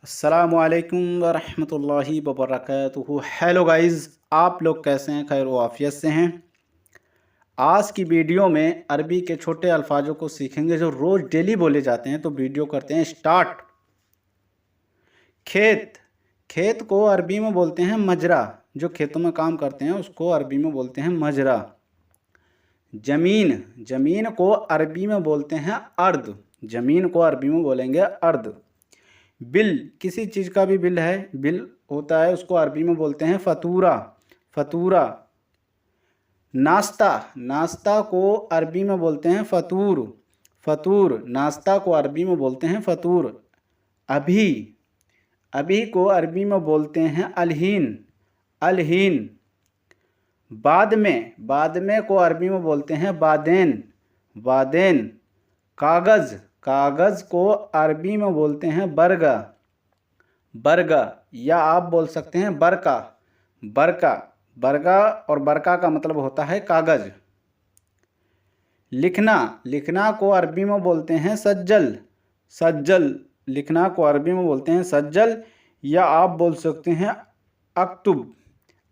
अस्सलामुअलैकुम वरहमतुल्लाहि वबरकातुहू। Hello guys, आप लोग कैसे हैं? खैर व आफियत से हैं। आज की वीडियो में अरबी के छोटे अल्फाजों को सीखेंगे जो रोज़ डेली बोले जाते हैं। तो वीडियो करते हैं स्टार्ट। खेत, खेत को अरबी में बोलते हैं मजरा। जो खेतों में काम करते हैं उसको अरबी में बोलते हैं मजरा। ज़मीन, ज़मीन को अरबी में बोलते हैं अर्द। ज़मीन को अरबी में बोलेंगे अर्द। बिल, किसी चीज़ का भी बिल है, बिल होता है, उसको अरबी में बोलते हैं फतूरा। फतूरा। नाश्ता, नाश्ता को अरबी में बोलते हैं फतूर। फतूर, नाश्ता को अरबी में बोलते हैं फतूर। अभी, अभी को अरबी में बोलते हैं अलहीन। अलहीन। बाद में को अरबी में बोलते हैं बादेन। बादेन। कागज़, कागज़ को अरबी में बोलते हैं बरगा। बरगा, या आप बोल सकते हैं बरका। बरका। बरगा और बरका का मतलब होता है कागज़। लिखना, लिखना को अरबी में बोलते हैं सज्जल। सज्जल, लिखना को अरबी में बोलते हैं सज्जल, या आप बोल सकते हैं अक्तुब।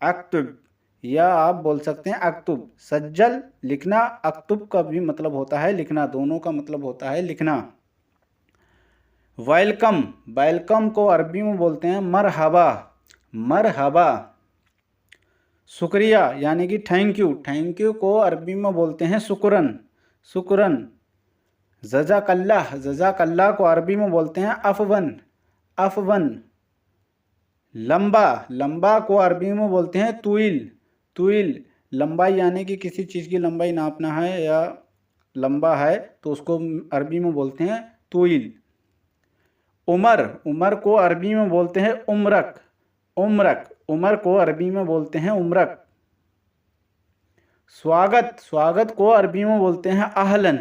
अक्तुब, या आप बोल सकते हैं अक्तुब। सज्जल लिखना, अक्तुब का भी मतलब होता है लिखना, दोनों का मतलब होता है लिखना। वेलकम, वेलकम को अरबी में बोलते हैं मरहबा। मरहबा। शुक्रिया यानी कि थैंक यू, थैंक यू को अरबी में बोलते हैं शुक्रन। शुक्रन। जज़ाकल्लाह, जज़ाकल्लाह को अरबी में बोलते हैं अफवन। अफवन। लंबा, लंबा को अरबी में बोलते हैं तुइल। तुइल। लंबाई यानी कि किसी चीज़ की लंबाई नापना है या लंबा है तो उसको अरबी में बोलते हैं तुइल। उमर, उमर को अरबी में बोलते हैं उमरक। उमरक, उमर को अरबी में बोलते हैं उमरक। स्वागत, स्वागत को अरबी में बोलते हैं आहलन।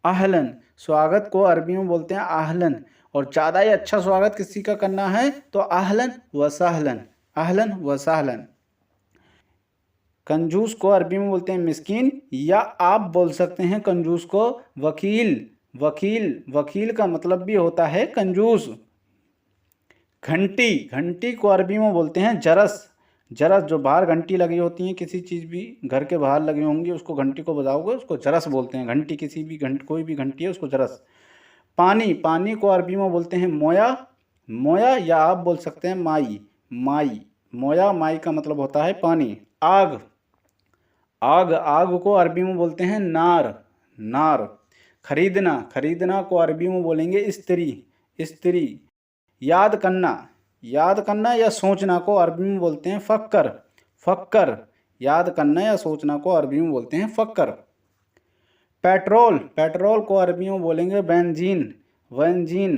आहलन, स्वागत को अरबी में बोलते हैं आहलन। और ज़्यादा ही अच्छा स्वागत किसी का करना है तो आहलन व सहलन। आहलन व सहलन। कंजूस को अरबी में बोलते हैं मिस्कीन, या आप बोल सकते हैं कंजूस को वकील। वकील, वकील का मतलब भी होता है कंजूस। घंटी, घंटी को अरबी में बोलते हैं जरस। जरस, जो बाहर घंटी लगी होती है किसी चीज़ भी घर के बाहर लगी होंगी उसको घंटी को बजाओगे उसको जरस बोलते हैं। घंटी, किसी भी घंटी, कोई भी घंटी है उसको जरस। पानी, पानी को अरबी में बोलते हैं मोया। मोया, या आप बोल सकते हैं माई। माई। मोया, माई का मतलब होता है पानी। आग, आग, आग को अरबी में बोलते हैं नार। नार। खरीदना, खरीदना को अरबी में बोलेंगे स्त्री। स्त्री। याद करना, याद करना या सोचना को अरबी में बोलते हैं फक्कर। फक्कर। याद करना या सोचना को अरबी में बोलते हैं फक्कर। पेट्रोल, पेट्रोल को अरबी में बोलेंगे बेंजीन। बेंजीन।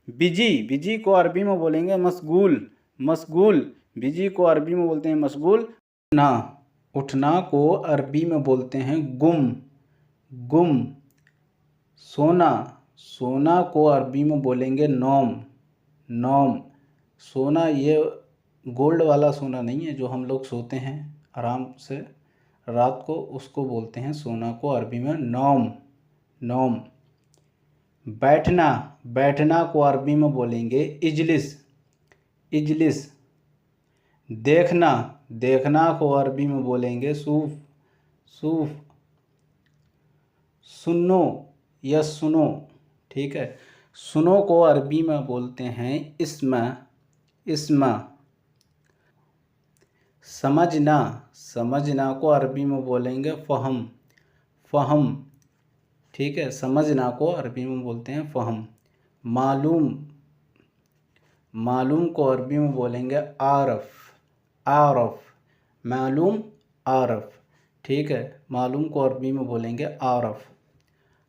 बिजी, बिजी को अरबी में बोलेंगे मशगूल। मशगूल। बिजी को अरबी में बोलते हैं मशगूल। ना, उठना को अरबी में बोलते हैं गुम। गुम। सोना, सोना को अरबी में बोलेंगे नौम। नौम। सोना ये गोल्ड वाला सोना नहीं है जो हम लोग सोते हैं आराम से रात को, उसको बोलते हैं सोना को अरबी में नौम। नौम। बैठना, बैठना को अरबी में बोलेंगे इजलिस। इजलिस। देखना, देखना को अरबी में बोलेंगे सूफ। सूफ। सुनो या सुनो, ठीक है। सुनो को अरबी में बोलते हैं इस्मा। इस्मा। समझना, समझना को अरबी में बोलेंगे फ़हम। फ़हम, ठीक है। समझना को अरबी में बोलते हैं फ़हम। मालूम, मालूम को अरबी में बोलेंगे आरफ। आरफ। मालूम, आरफ, ठीक है। मालूम को अरबी में बोलेंगे आरफ।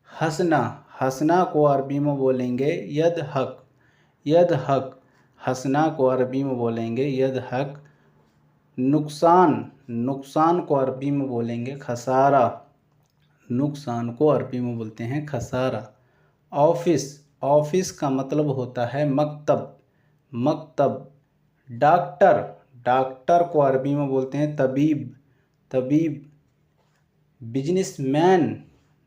हंसना, हंसना को अरबी में बोलेंगे यदहक। यदहक। हंसना को अरबी में बोलेंगे यदहक। नुकसान, नुकसान को अरबी में बोलेंगे खसारा। नुकसान को अरबी में बोलते हैं खसारा। ऑफिस, ऑफिस का मतलब होता है मकतब। मकतब। डॉक्टर, डॉक्टर को अरबी में बोलते हैं तबीब। तबीब। बिजनेसमैन,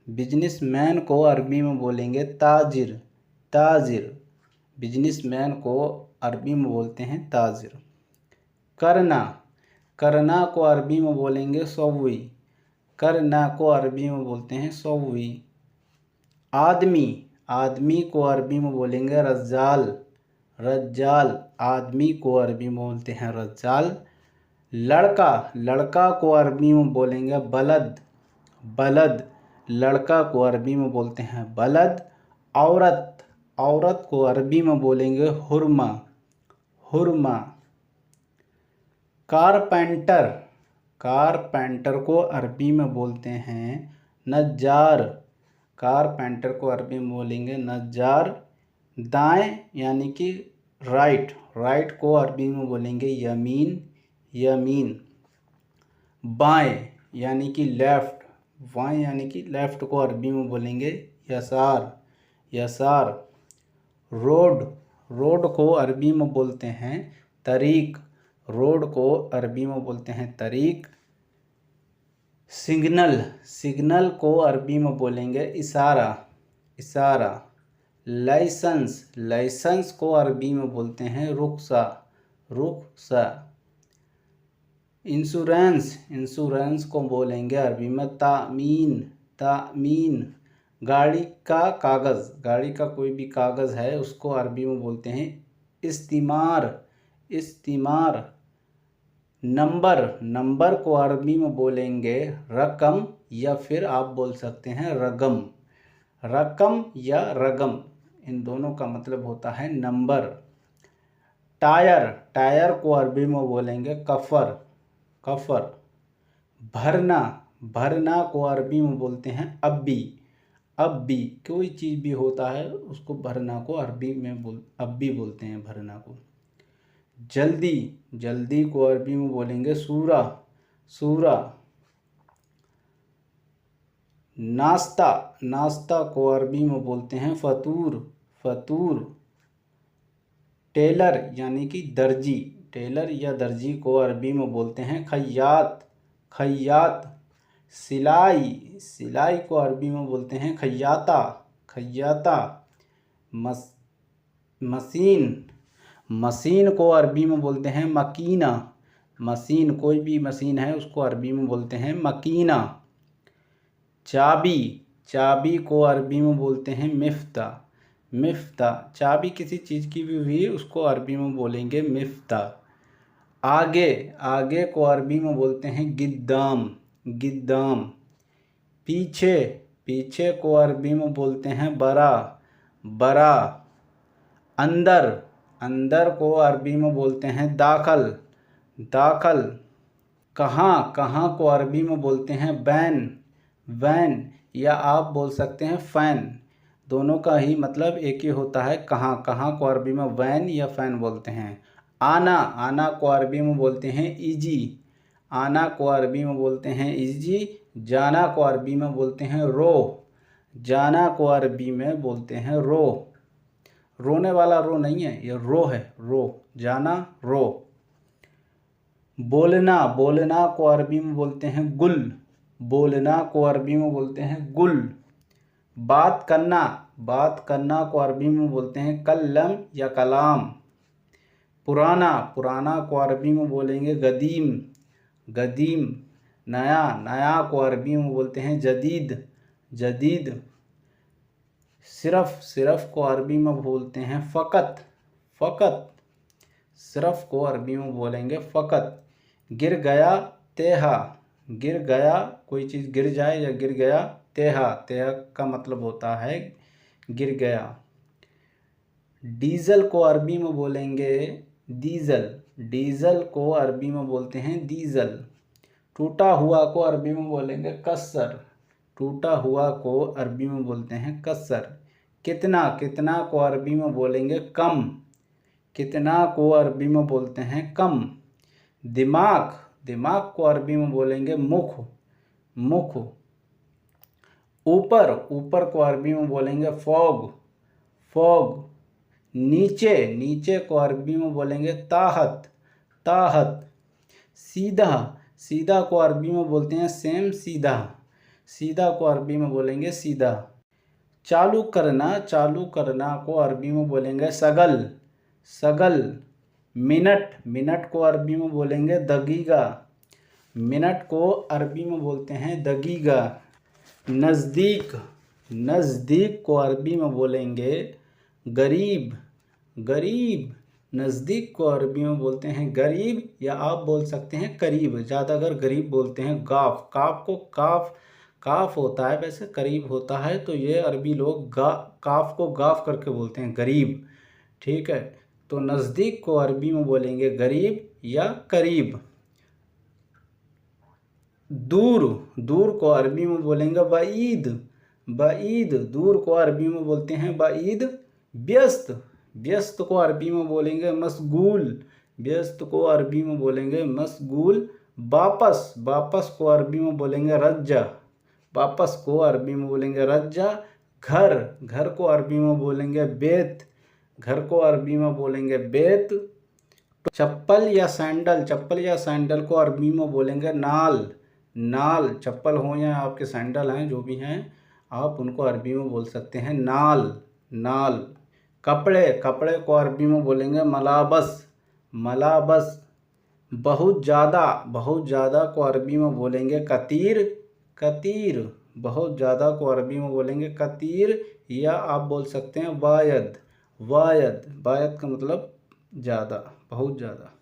बिजनेसमैन को अरबी में बोलेंगे ताजिर। ताजिर। बिजनेसमैन को अरबी में बोलते हैं ताजिर। करना, करना को अरबी में बोलेंगे सौवी। करना को अरबी में बोलते हैं सौवी। आदमी, आदमी को अरबी में बोलेंगे रज्जाल। रज्जाल, आदमी को अरबी में बोलते हैं रज्जाल। लड़का, लड़का को अरबी में बोलेंगे बलद। बलद, लड़का को अरबी में बोलते हैं बलद। औरत, औरत को अरबी में बोलेंगे हुरमा। हुरमा। कारपेंटर, कारपेंटर को अरबी में बोलते हैं नज्जार। कारपेंटर को अरबी में बोलेंगे नज्जार। दाएं यानी कि राइट, राइट को अरबी में बोलेंगे यमीन। यमीन। बाएं यानी कि लेफ़्ट, बाएं यानी कि लेफ़्ट को अरबी में बोलेंगे यसार। यसार। रोड, रोड को अरबी में बोलते हैं तरीक। रोड को अरबी में बोलते हैं तरीक। सिग्नल, सिग्नल को अरबी में बोलेंगे इशारा। इशारा। लाइसेंस, लाइसेंस को अरबी में बोलते हैं रुख्सा। रुख्सा। इंश्योरेंस, इंश्योरेंस को बोलेंगे अरबी में तामीन। तामीन। गाड़ी का कागज़, गाड़ी का कोई भी कागज़ है उसको अरबी में बोलते हैं इस्तिमार। इस्तिमार। नंबर, नंबर को अरबी में बोलेंगे रकम या फिर आप बोल सकते हैं रगम। रकम या रगम, इन दोनों का मतलब होता है नंबर। टायर, टायर को अरबी में बोलेंगे कफ़र। कफ़र। भरना, भरना को अरबी में बोलते हैं अब्बी। अब्बी, कोई चीज़ भी होता है उसको भरना को अरबी में अब्बी बोलते हैं भरना को। जल्दी, जल्दी को अरबी में बोलेंगे सूरा। सूरा। नाश्ता, नाश्ता को अरबी में बोलते हैं फतूर। फतूर। टेलर यानी कि दर्जी, टेलर या दर्जी को अरबी में बोलते हैं खय्यात। खय्यात। सिलाई, सिलाई को अरबी में बोलते हैं खय्याता। खय्याता। मशीन, मशीन को अरबी में बोलते हैं मकीना। मशीन, कोई भी मशीन है उसको अरबी में बोलते हैं मकीना। चाबी, चाबी को अरबी में बोलते हैं मिफ्ता। मिफ्ता। चाबी किसी चीज़ की भी हुई उसको अरबी में बोलेंगे मिफ्ता। आगे, आगे को अरबी में बोलते हैं गिद्दाम। गिद्दाम। पीछे, पीछे को अरबी में बोलते हैं बरा। बरा। अंदर, अंदर को अरबी में बोलते हैं दाखल। दाखल। कहाँ, कहाँ को अरबी में बोलते हैं बैन। वैन या आप बोल सकते हैं फ़ैन, दोनों का ही मतलब एक ही होता है। कहाँ, कहाँ को अरबी में वैन या फ़ैन बोलते हैं। आना, आना को अरबी में बोलते हैं ईजी। आना को अरबी में बोलते हैं ईजी। जाना को अरबी में बोलते हैं रो। जाना को अरबी में बोलते हैं रो। रोने वाला रो नहीं है, ये रो है, रो। जाना, रो। बोलना, बोलना को अरबी में बोलते हैं गुल। बोलना को अरबी में बोलते हैं गुल। बात करना, बात करना को अरबी में बोलते हैं कल्लम या कलाम। पुराना, पुराना को अरबी में बोलेंगे गदीम। गदीम। नया, नया को अरबी में बोलते हैं जदीद। जदीद। सिर्फ़, सिर्फ़ को अरबी में बोलते हैं फ़कत। फ़कत। सिर्फ़ को अरबी में बोलेंगे फ़कत। गिर गया, तेहा। गिर गया, कोई चीज़ गिर जाए या गिर गया। तेहा, तेहा का मतलब होता है गिर गया। डीज़ल को अरबी में बोलेंगे डीज़ल। डीज़ल को अरबी में बोलते हैं डीज़ल। टूटा हुआ को अरबी में बोलेंगे कस्सर। टूटा हुआ को अरबी में बोलते हैं कस्सर। कितना, कितना को अरबी में बोलेंगे कम। कितना को अरबी में बोलते हैं कम। दिमाग, दिमाग को अरबी में बोलेंगे मुख। मुख। ऊपर, ऊपर को अरबी में बोलेंगे फॉग। फॉग। नीचे, नीचे को अरबी में बोलेंगे ताहत। ताहत। सीधा, सीधा को अरबी में बोलते हैं सेम सीधा। सीधा को अरबी में बोलेंगे सीधा। चालू करना को अरबी में बोलेंगे सगल, सगल। मिनट को अरबी में बोलेंगे दगीगा, मिनट को अरबी में बोलते हैं दगीगा। नज़दीक को अरबी में बोलेंगे गरीब, गरीब। नज़दीक को अरबी में बोलते हैं गरीब, या आप बोल सकते हैं करीब। ज़्यादा अगर गरीब बोलते हैं काफ, काफ होता है, वैसे करीब होता है, तो ये अरबी लोग काफ को गाफ करके बोलते हैं गरीब। ठीक है, तो नज़दीक को अरबी में बोलेंगे गरीब या करीब। दूर को अरबी में बोलेंगे बाईद, दूर को अरबी में बोलते हैं बाईद। व्यस्त को अरबी में बोलेंगे मशगूल, व्यस्त को अरबी में बोलेंगे मशगूल। वापस को अरबी में बोलेंगे रज्जा, वापस को अरबी में बोलेंगे रज्जा। घर को अरबी में बोलेंगे बेत, घर को अरबी में बोलेंगे बेत। चप्पल या सैंडल को अरबी में बोलेंगे नाल। चप्पल हो या आपके सैंडल हैं, जो भी हैं, आप उनको अरबी में बोल सकते हैं नाल। कपड़े को अरबी में बोलेंगे मलाबस। बहुत ज़्यादा को अरबी में बोलेंगे कतीर। बहुत ज़्यादा को अरबी में बोलेंगे कतीर, या आप बोल सकते हैं वायद का मतलब ज़्यादा, बहुत ज़्यादा।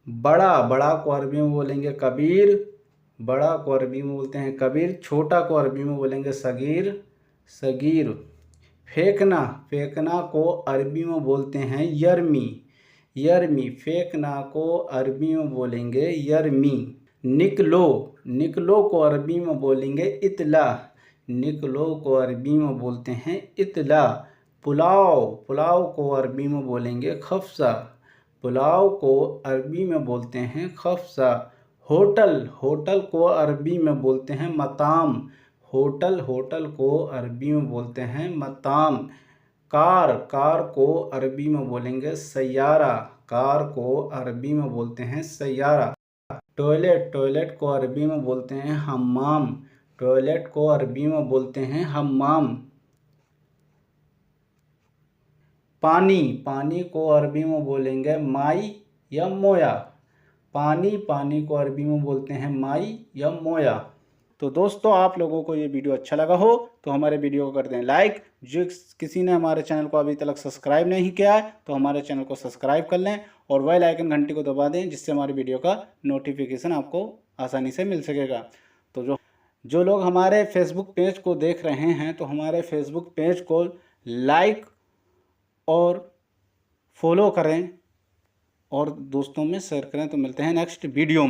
बड़ा को अरबी में बोलेंगे कबीर, बड़ा को अरबी में बोलते हैं कबीर। छोटा को अरबी में बोलेंगे सगीर। फेंकना को अरबी में बोलते हैं यरमी। फेंकना को अरबी में बोलेंगे यरमी। निकलो को अरबी में बोलेंगे इतला, निकलो को अरबी में बोलते हैं इतला। पुलाव को अरबी में बोलेंगे खफसा, पुलाव को अरबी में बोलते हैं खफसा। होटल को अरबी में बोलते हैं मताम, होटल को अरबी में बोलते हैं मताम। कार को अरबी में बोलेंगे सैयारा, कार को अरबी में बोलते हैं सैयारा। टॉयलेट को अरबी में बोलते हैं हम्माम, टॉयलेट को अरबी में बोलते हैं हम्माम। पानी को अरबी में बोलेंगे माई या मोया, पानी को अरबी में बोलते हैं माई या मोया। तो दोस्तों, आप लोगों को ये वीडियो अच्छा लगा हो तो हमारे वीडियो को कर दें लाइक। जो किसी ने हमारे चैनल को अभी तक सब्सक्राइब नहीं किया है तो हमारे चैनल को सब्सक्राइब कर लें और बेल आइकन घंटी को दबा दें, जिससे हमारी वीडियो का नोटिफिकेशन आपको आसानी से मिल सकेगा। तो जो लोग हमारे फेसबुक पेज को देख रहे हैं तो हमारे फेसबुक पेज को लाइक और फॉलो करें और दोस्तों में शेयर करें। तो मिलते हैं नेक्स्ट वीडियो में।